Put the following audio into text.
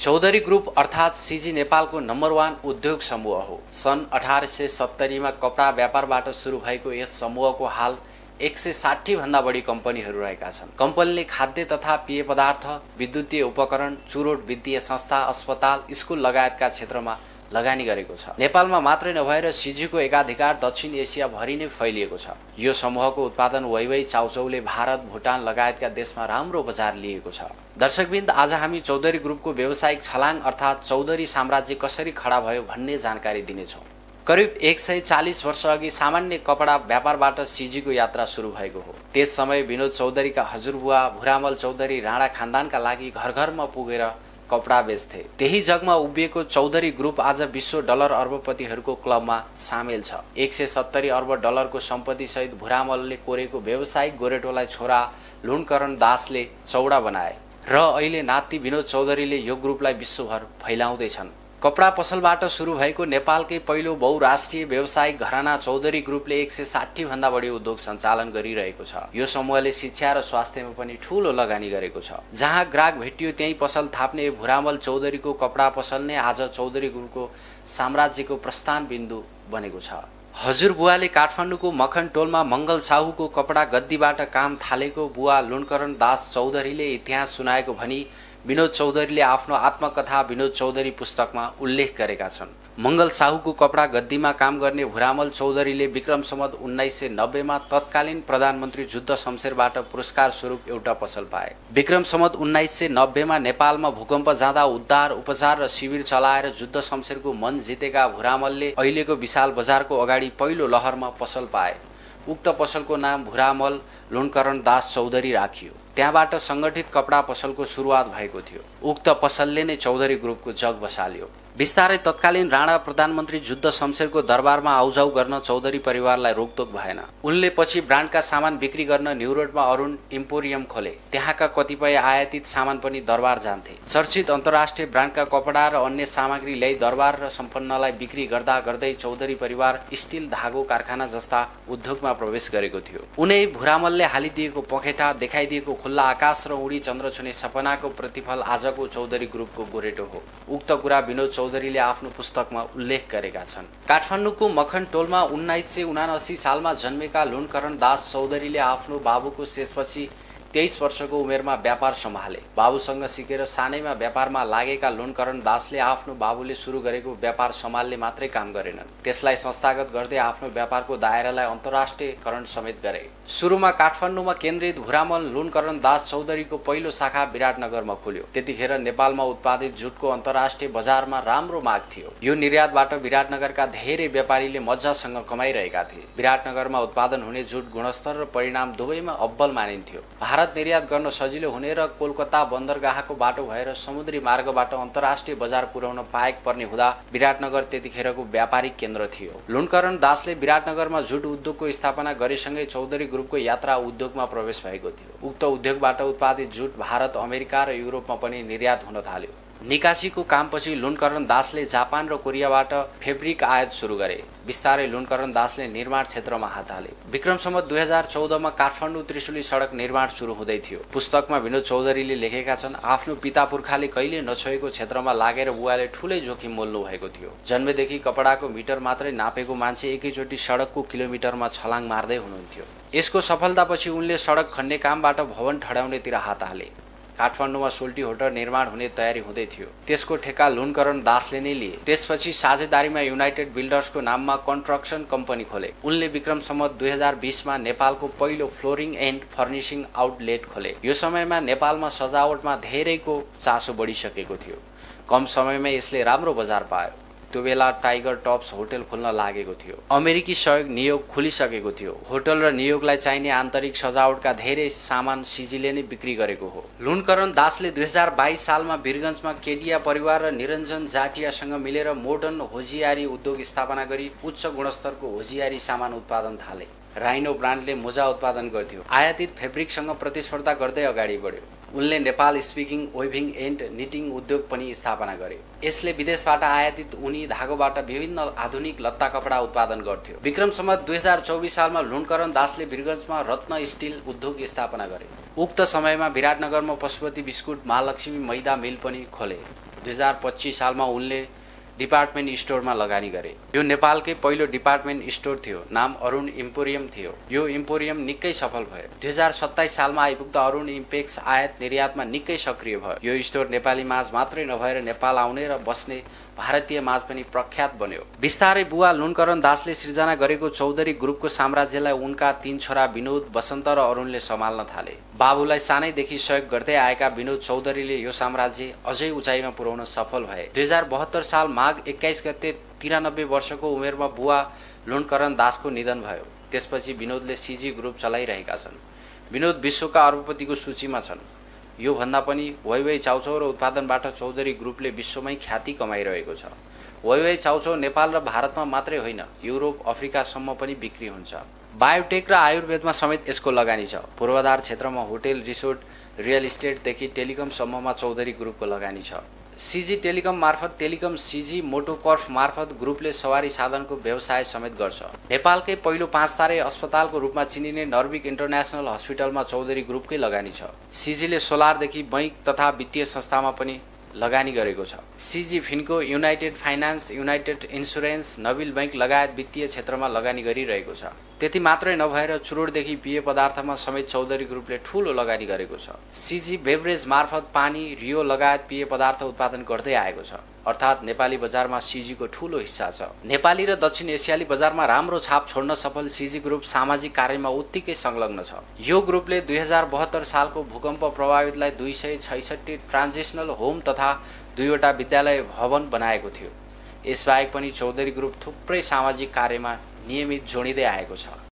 Chaudhary group अर्थात् CG नेपालको number 1 उद्योग समूह हो। सन् 1870 मा कपडा व्यापारबाट सुरु भएको यस समूहको हाल 160 भन्दा बढी कम्पनीहरू रहेका छन्। कम्पनीले खाद्य तथा पेय पदार्थ, विद्युतीय उपकरण, चुरोट वित्तीय संस्था, अस्पताल, स्कुल लगायतका क्षेत्रमा लगानी गरेको छ। नेपालमा मात्रै नभएर सीजीको एकाधिकार दक्षिण एसिया भरि नै फैलिएको छ। यो समूहको उत्पादन वैवै चाउचाउले भारत, भुटान लगायतका देशमा राम्रो बजार लिएको छ। दर्शकवृन्द, आज हामी चौधरी ग्रुपको व्यावसायिक छलाङ अर्थात् चौधरी साम्राज्य कसरी खडा भयो भन्ने जानकारी दिनेछौँ। करिब 140 वर्ष अघि सामान्य कपडा व्यापारबाट सीजीको यात्रा सुरु भएको हो। त्यस समय विनोद चौधरीका हजुरबुवा भुरामल चौधरी राणा खानदानका लागि घर घरमा पुगेर कपडा बेच्थे। त्यही जगमा उभिएको चौधरी ग्रुप आज विश्व डलर अर्बपतिहरूको क्लबमा सामेल छ। 170 अर्ब डलरको सम्पत्ति सहित भुरामलले कोरेको व्यावसायिक गोरेटोलाई छोरा लुणकरण दासले चौडा बनाए र अहिले नाति विनोद चौधरीले यो ग्रुपलाई विश्वभर फैलाउँदैछन्। कपडा पसलबाट सुरु भएको नेपालकै पहिलो बहुराष्ट्रिय व्यावसायिक घराना चौधरी ग्रुपले 160 भन्दा बढी उद्योग सञ्चालन गरिरहेको छ। यो समूहले शिक्षा र स्वास्थ्यमा पनि ठूलो लगानी गरेको छ। जहाँ ग्राहक भेटियो त्यही पसल थाप्ने भुरामल चौधरीको कपडा पसल नै आज चौधरी ग्रुपको साम्राज्यको प्रस्थान बिन्दु बनेको छ। हजुरबुवाले काठमाडौँको मखन टोलमा मङ्गल साहुको कपडा गद्दीबाट काम थालेको बुवा लुणकरण दास चौधरीले इतिहास सुनाएको भनी विनोद चौधरीले आफ्नो आत्मकथा विनोद चौधरी पुस्तकमा उल्लेख गरेका छन्। मङ्गल साहुको कपडा गद्दीमा काम गर्ने भुरामल चौधरीले विक्रम सम्वत 1990 मा तत्कालीन प्रधानमन्त्री जुद्ध शमशेरबाट पुरस्कार स्वरूप एउटा पसल पाए। विक्रम सम्वत 1990 मा नेपालमा भूकम्प जाँदा उद्धार, उपचार र शिविर चलाएर जुद्ध शमशेरको मन जितेका भुरामलले अहिलेको विशाल बजारको अगाडि पहिलो लहरमा पसल पाए। उक्त पसलको नाम भुरामल लुणकरण दास चौधरी राखियो। त्यहाँबाट सङ्गठित कपडा पसलको सुरुवात भएको थियो। उक्त पसलले नै चौधरी ग्रुपको जग बसाल्यो। बिस्तारै तत्कालीन राणा प्रधानमन्त्री जुद्ध शमशेरको दरबारमा आउजाउ गर्न चौधरी परिवारलाई रोकटोक भएन। उनले पछि ब्रान्डका सामान बिक्री गर्न न्युरोडमा अरुण इम्पोरियम खोले। त्यहाँका कतिपय आयातित सामान पनि दरबार जान्थे। चर्चित अन्तर्राष्ट्रिय ब्रान्डका कपडा र अन्य सामग्री ल्याई दरबार र सम्पन्नलाई बिक्री गर्दा गर्दै चौधरी परिवार स्टिल धागो कारखाना जस्ता उद्योगमा प्रवेश गरेको थियो। उनै भुरामलले हालिदिएको पखेटा, देखाइदिएको खुल्ला आकाश र उडी चन्द्र छुने सपनाको प्रतिफल आजको चौधरी ग्रुपको गोरेटो हो। उक्त कुरा विनोद चौधरीले आफ्नो पुस्तकमा उल्लेख गरेका छन्। काठमाडौँको मखन टोलमा 1979 सालमा जन्मेका लुणकरण दास चौधरीले आफ्नो बाबुको शेषपछि 23 वर्षको उमेरमा व्यापार सम्हाले। बाबुसँग सिकेर सानैमा व्यापारमा लागेका लुणकरण दासले आफ्नो बाबुले सुरु गरेको व्यापार सम्हाल्ने मात्रै काम गरेनन्, त्यसलाई संस्थागत गर्दै आफ्नो व्यापारको दायरालाई अन्तर्राष्ट्रियकरण समेत गरे। सुरुमा काठमाडौँमा केन्द्रित भुरामल लुणकरण दास चौधरीको पहिलो शाखा विराटनगरमा खुल्यो। त्यतिखेर नेपालमा उत्पादित जुटको अन्तर्राष्ट्रिय बजारमा राम्रो माग थियो। यो निर्यातबाट विराटनगरका धेरै व्यापारीले मजासँग कमाइरहेका थिए। विराटनगरमा उत्पादन हुने जुट गुणस्तर र परिणाम दुवैमा अब्बल मानिन्थ्यो। भारत निर्यात गर्न सजिलो हुने र कोलकाता बन्दरगाहको बाटो भएर समुद्री मार्गबाट अन्तर्राष्ट्रिय बजार पुर्याउन पाएक पर्ने हुँदा विराटनगर त्यतिखेरको व्यापारिक केन्द्र थियो। लुणकरण दासले विराटनगरमा जुट उद्योगको स्थापना गरेसँगै चौधरी ग्रुपको यात्रा उद्योगमा प्रवेश भएको थियो। उक्त उद्योगबाट उत्पादित जुट भारत, अमेरिका र युरोपमा पनि निर्यात हुन थाल्यो। निकासीको कामपछि लुणकरण दासले जापान र कोरियाबाट फेब्रिक आयात सुरु गरे। बिस्तारै लुणकरण दासले निर्माण क्षेत्रमा हात हाले। विक्रम सम्वत 2014 मा काठमाडौँ त्रिशुली सडक निर्माण सुरु हुँदै थियो। पुस्तकमा विनोद चौधरीले लेखेका छन्, आफ्नो पिता पुर्खाले कहिले नछोएको क्षेत्रमा लागेर बुवाले ठूलै जोखिम मोल्नु भएको थियो। जन्मेदेखि कपडाको मिटर मात्रै नापेको मान्छे एकैचोटि सडकको किलोमिटरमा छलाङ मार्दै हुनुहुन्थ्यो। यसको सफलतापछि उनले सडक खन्ने कामबाट भवन ठडाउनेतिर हात हाले। काठमाडौँमा सोल्टी होटल निर्माण हुने तयारी हुँदै थियो। त्यसको ठेका लुणकरण दासले नै लिए। त्यसपछि साझेदारीमा युनाइटेड बिल्डर्सको नाममा कन्स्ट्रक्सन कम्पनी खोले। उनले विक्रम सम्वत 2020 मा नेपालको पहिलो फ्लोरिङ एन्ड फर्निशिङ आउटलेट खोले। यो समयमा नेपालमा सजावटमा धेरैको चासो बढिसकेको थियो। कम समयमै यसले राम्रो बजार पायो। त्यो बेला टाइगर टप्स होटल खुल्न लागेको थियो। अमेरिकी सहयोग नियोग खुलिसकेको थियो। होटल र नियोगलाई चाहिने आन्तरिक सजावटका धेरै सामान सीजीले नै बिक्री गरेको हो। लुणकरण दासले 2022 सालमा वीरगञ्जमा केडिया परिवार र निरञ्जन जाटियासँग मिलेर मोडर्न होजियारी उद्योग स्थापना गरी उच्च गुणस्तरको होजियारी सामान उत्पादन थाले। राइनो ब्रान्डले मोजा उत्पादन गर्थ्यो। आयातित फेब्रिकसँग प्रतिस्पर्धा गर्दै अगाडि बढ्यो। उनले Nepal speaking waving and knitting उद्योग पनि स्थापना गरे। यसले विदेशबाट आयातित ऊनी धागोबाट विभिन्न आधुनिक लत्ता कपडा उत्पादन गर्थ्यो। विक्रम सम्वत 2024 सालमा लुणकरण दासले वीरगञ्जमा रत्न स्टिल उद्योग स्थापना गरे। उक्त समयमा विराटनगरमा पशुपति बिस्कुट, महालक्ष्मी मैदा मिल पनि खोले। 2025 सालमा उनले डिपार्टमेन्ट स्टोरमा लगानी गरे। यो नेपालकै पहिलो डिपार्टमेन्ट स्टोर थियो। नाम अरुण इम्पोरियम थियो। यो इम्पोरियम निकै सफल भयो। 2027 सालमा आइपुग्दा अरुण इम्पेक्स आयात निर्यातमा निकै सक्रिय भयो। यो स्टोर नेपाली माझ मात्रै नभएर नेपाल आउने र बस्ने भारतीय माझ पनि प्रख्यात बन्यो। बिस्तारै बुवा लुनकरण दासले सृजना गरेको चौधरी ग्रुपको साम्राज्यलाई उनका 3 छोरा विनोद, बसन्त र अरुणले सम्हाल्न थाले। बाबुलाई सानैदेखि सहयोग गर्दै आएका विनोद चौधरीले यो साम्राज्य अझै उचाइमा पुर्याउन सफल भए। 2072 साल माघ 21 गते 93 वर्षको उमेरमा बुवा लुनकरण दासको निधन भयो। त्यसपछि विनोदले सीजी ग्रुप चलाइरहेका छन्। विनोद विश्वका अर्बपतिको सूचीमा छन्। यो भन्दा पनि वैवै चाउचाउ र उत्पादनबाट चौधरी ग्रुपले विश्वमै ख्याति कमाइरहेको छ। वैवै चाउचाउ नेपाल र भारतमा मात्रै होइन, युरोप, अफ्रिकासम्म पनि बिक्री हुन्छ। बायोटेक र आयुर्वेदमा समेत यसको लगानी छ। पूर्वाधार क्षेत्रमा होटेल, रिसोर्ट, रियल इस्टेटदेखि टेलिकमसम्ममा चौधरी ग्रुपको लगानी छ। सीजी टेलिकम मार्फत टेलिकम सीजी मोटोकर्फ मार्फत ग्रुपले सवारी साधनको व्यवसाय समेत गर्छ। नेपालकै पहिलो 5 तारे अस्पतालको रूपमा चिनिने नर्विक इन्टरनेसनल हस्पिटलमा चौधरी ग्रुपकै लगानी छ। सीजीले सोलरदेखि बैंक तथा वित्तीय संस्थामा पनि लगानी गरेको छ। सीजी फिन्को, युनाइटेड फाइनान्स, युनाइटेड इन्सुरेन्स, नबिल बैंक लगायत वित्तीय क्षेत्रमा लगानी गरिरहेको छ। त्यति मात्रै नभएर चुरोटदेखि पेय पदार्थमा समेत चौधरी ग्रुपले ठूलो लगानी गरेको छ। सीजी बेभरेज मार्फत पानी, रियो लगायत पेय पदार्थ उत्पादन गर्दै आएको छ। अर्थात् नेपाली बजारमा सीजीको ठूलो हिस्सा छ। नेपाली र दक्षिण एसियाली बजारमा राम्रो छाप छोड्न सफल सीजी ग्रुप सामाजिक कार्यमा उत्तिकै संलग्न छ। यो ग्रुपले 2072 सालको भूकम्प प्रभावितलाई 266 ट्रान्जिशनल होम तथा 2वटा विद्यालय भवन बनाएको थियो। यसबाहेक पनि चौधरी ग्रुप थुप्रै सामाजिक कार्यमा नियमित जोडिँदै आएको छ।